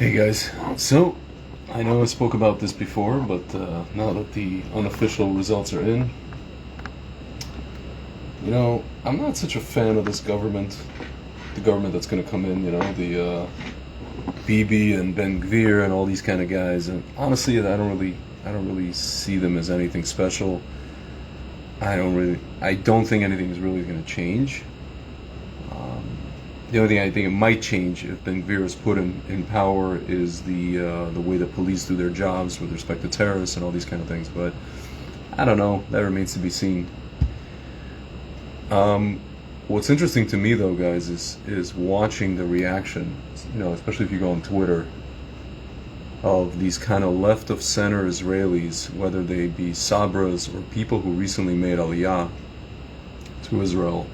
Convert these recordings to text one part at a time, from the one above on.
Hey guys, so I know I spoke about this before, but now that the unofficial results are in, I'm not such a fan of this government, the government that's going to come in, the Bibi and Ben Gvir and all these kind of guys, and honestly, I don't really see them as anything special. I don't think anything is really going to change. The only thing I think it might change if Ben Gvir is put in power is the way that police do their jobs with respect to terrorists and all these kind of things. But I don't know. That remains to be seen. What's interesting to me, though, guys, is watching the reaction. Especially if you go on Twitter, of these kind of left of center Israelis, whether they be Sabras or people who recently made Aliyah to Israel.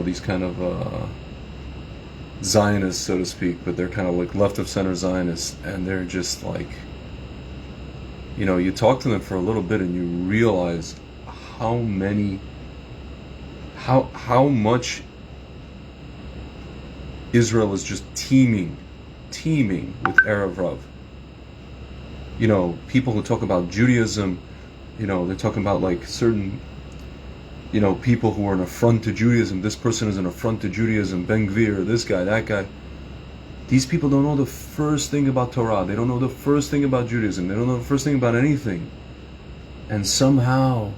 These kind of Zionists, so to speak, but they're kind of like left of center Zionists, and they're just like, you talk to them for a little bit and you realize how much Israel is just teeming with Erev Rav. People who talk about Judaism, they're talking about like certain people who are an affront to Judaism. This person is an affront to Judaism. Ben Gvir, this guy, that guy. These people don't know the first thing about Torah. They don't know the first thing about Judaism. They don't know the first thing about anything. And somehow,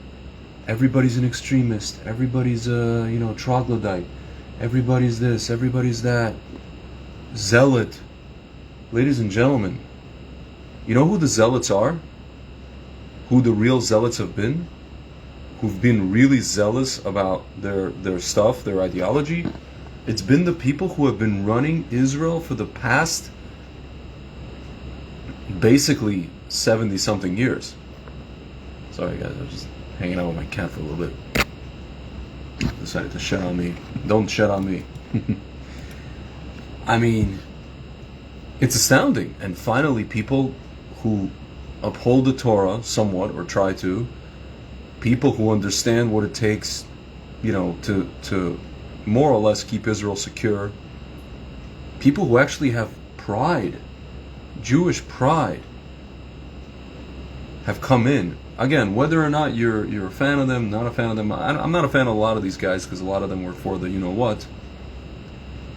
everybody's an extremist. Everybody's a, troglodyte. Everybody's this. Everybody's that. Zealot. Ladies and gentlemen, you know who the zealots are? Who the real zealots have been? Who've been really zealous about their stuff, their ideology? It's been the people who have been running Israel for the past basically 70-something years. Sorry guys, I was just hanging out with my cat for a little bit. Decided to shed on me. Don't shed on me. I mean, it's astounding. And finally, people who uphold the Torah somewhat, or try to, people who understand what it takes, to more or less keep Israel secure, people who actually have pride, Jewish pride, have come in. Again, whether or not you're a fan of them, not a fan of them, I'm not a fan of a lot of these guys, because a lot of them were for the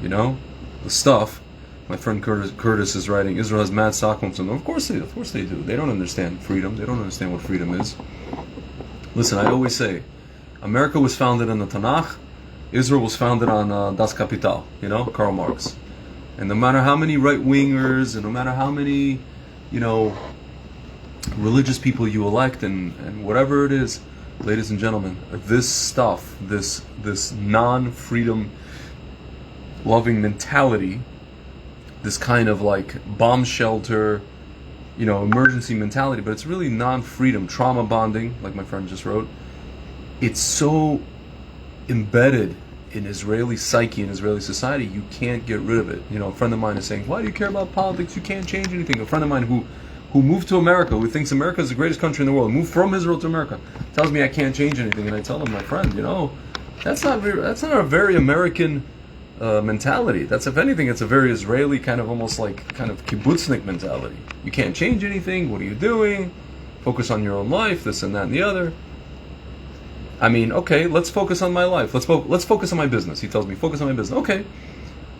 the stuff. My friend Curtis is writing, Israel has mad Stockholm syndrome. Of course they do. They don't understand freedom. They don't understand what freedom is. Listen, I always say, America was founded on the Tanakh. Israel was founded on Das Kapital, Karl Marx. And no matter how many right-wingers, and no matter how many, religious people you elect, and whatever it is, ladies and gentlemen, this stuff, this non-freedom loving mentality, this kind of like bomb shelter, emergency mentality, but it's really non-freedom, trauma bonding, like my friend just wrote. It's so embedded in Israeli psyche, in Israeli society, you can't get rid of it. A friend of mine is saying, why do you care about politics? You can't change anything. A friend of mine who moved to America, who thinks America is the greatest country in the world, moved from Israel to America, tells me I can't change anything. And I tell him, my friend, that's not a very American mentality. That's, if anything, it's a very Israeli kind of almost like kind of kibbutznik mentality. You can't change anything. What are you doing? Focus on your own life. This and that and the other. I mean, okay, let's focus on my life. Let's focus on my business. He tells me, focus on my business. Okay,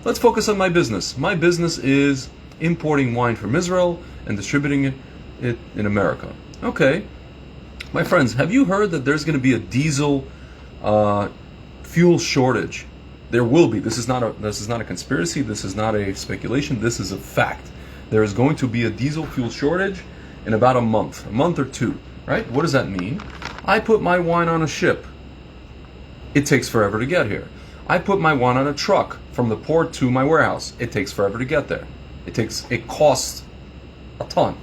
let's focus on my business. My business is importing wine from Israel and distributing it in America. Okay, my friends, have you heard that there's going to be a diesel fuel shortage? There will be. This is not a conspiracy. This is not a speculation. This is a fact. There is going to be a diesel fuel shortage in about a month or two. Right? What does that mean? I put my wine on a ship. It takes forever to get here. I put my wine on a truck from the port to my warehouse. It takes forever to get there. It costs a ton.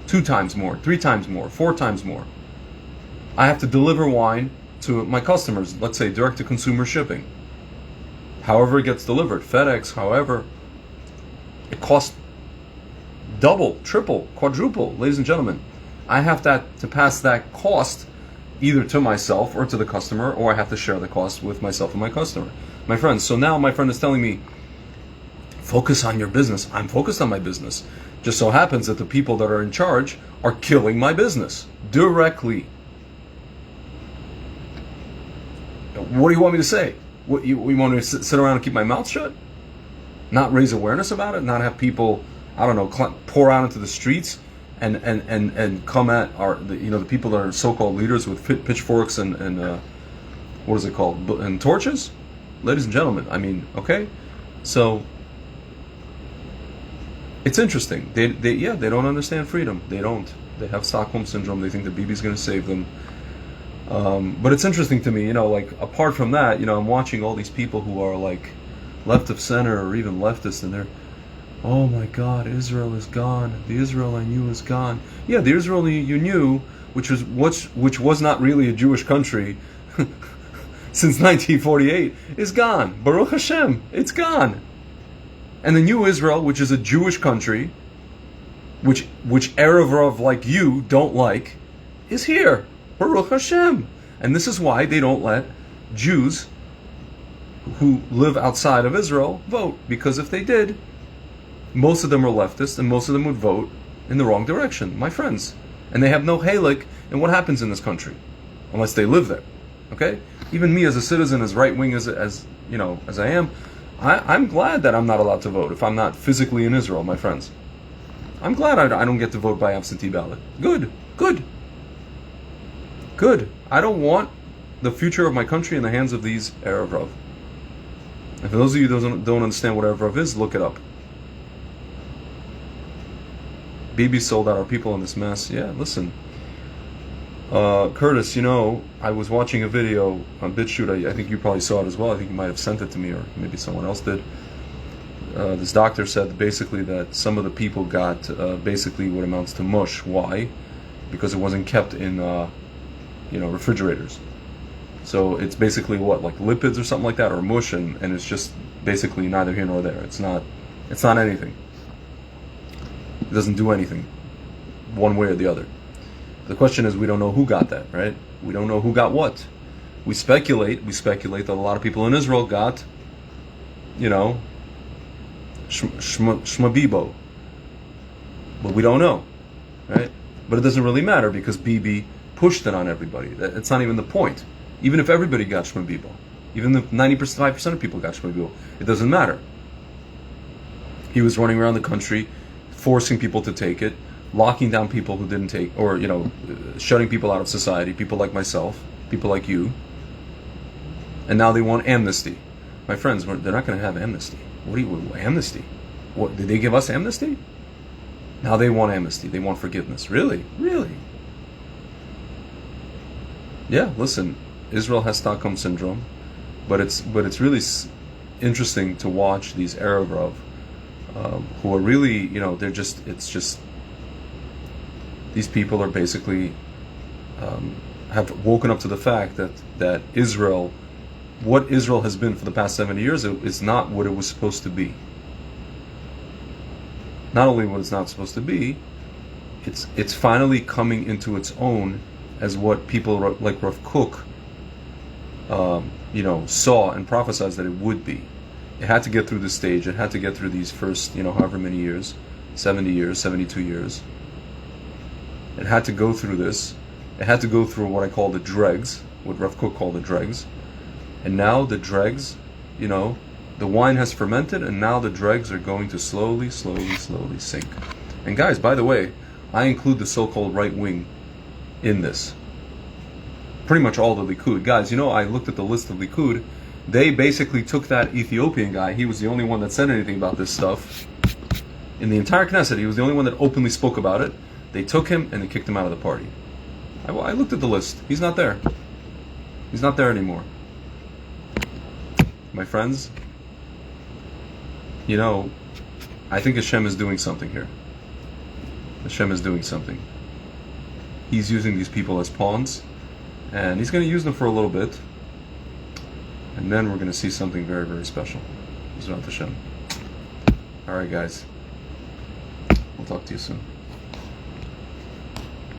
2 times more, 3 times more, 4 times more. I have to deliver wine to my customers, let's say direct to consumer shipping. However it gets delivered, FedEx, however, it costs double, triple, quadruple, ladies and gentlemen. I have to pass that cost either to myself or to the customer, or I have to share the cost with myself and my customer. My friends, so now my friend is telling me Focus on your business. I'm focused on my business. Just so happens that the people that are in charge are killing my business directly. What do you want me to say? What you want me to sit around and keep my mouth shut? Not raise awareness about it? Not have people, I don't know, pour out into the streets and come at the people that are so-called leaders with pitchforks and what is it called? And torches? Ladies and gentlemen, I mean, okay? So it's interesting. They don't understand freedom. They don't. They have Stockholm syndrome. They think that Bibi's going to save them. But it's interesting to me, like apart from that, I'm watching all these people who are like left of center or even leftists, and they're, oh my God, Israel is gone. The Israel I knew is gone. Yeah, the Israel you knew, which was not really a Jewish country since 1948, is gone. Baruch Hashem, it's gone. And the new Israel, which is a Jewish country, which Erev Rav like you don't like, is here. Baruch Hashem. And this is why they don't let Jews who live outside of Israel vote. Because if they did, most of them are leftists and most of them would vote in the wrong direction, my friends. And they have no halak in what happens in this country, unless they live there. Okay? Even me as a citizen, as right-wing as I am, I'm glad that I'm not allowed to vote if I'm not physically in Israel, my friends. I'm glad I don't get to vote by absentee ballot. Good. I don't want the future of my country in the hands of these Erev Rav. And for those of you who don't understand what Erev Rav is, look it up. Bibi sold out our people in this mess. Yeah, listen. Curtis, I was watching a video on BitChute. I think you probably saw it as well. I think you might have sent it to me, or maybe someone else did. This doctor said basically that some of the people got basically what amounts to mush. Why? Because it wasn't kept in refrigerators. So it's basically what, like lipids or something like that, or mush, and it's just basically neither here nor there. It's not anything. It doesn't do anything one way or the other. The question is, we don't know who got that, right? We don't know who got what. We speculate that a lot of people in Israel got, shmabibo. But we don't know, right? But it doesn't really matter because Bibi pushed it on everybody. That's not even the point. Even if everybody got shmabibo, even if 95% of people got shmabibo, it doesn't matter. He was running around the country, forcing people to take it, locking down people who didn't take, or shutting people out of society, people like myself, people like you. And now they want amnesty. My friends, they're not going to have amnesty. Amnesty? What, did they give us amnesty? Now they want amnesty. They want forgiveness. Really? Yeah, listen, Israel has Stockholm syndrome, but it's really interesting to watch these Erev Rav, who are really, these people are basically have woken up to the fact that Israel, what Israel has been for the past 70 years, is not what it was supposed to be. Not only what it's not supposed to be, it's finally coming into its own as what people like Rav Kook, saw and prophesied that it would be. It had to get through this stage. It had to get through these first, however many years, 70 years, 72 years. It had to go through this. It had to go through what I call the dregs, what Rav Kook called the dregs. And now the dregs, the wine has fermented, and now the dregs are going to slowly sink. And guys, by the way, I include the so-called right wing in this. Pretty much all the Likud. Guys, I looked at the list of Likud. They basically took that Ethiopian guy. He was the only one that said anything about this stuff. In the entire Knesset, he was the only one that openly spoke about it. They took him and they kicked him out of the party. I looked at the list. He's not there. He's not there anymore. My friends, I think Hashem is doing something here. Hashem is doing something. He's using these people as pawns, and he's going to use them for a little bit, and then we're going to see something very, very special. Yisrael Hashem. All right, guys. We'll talk to you soon.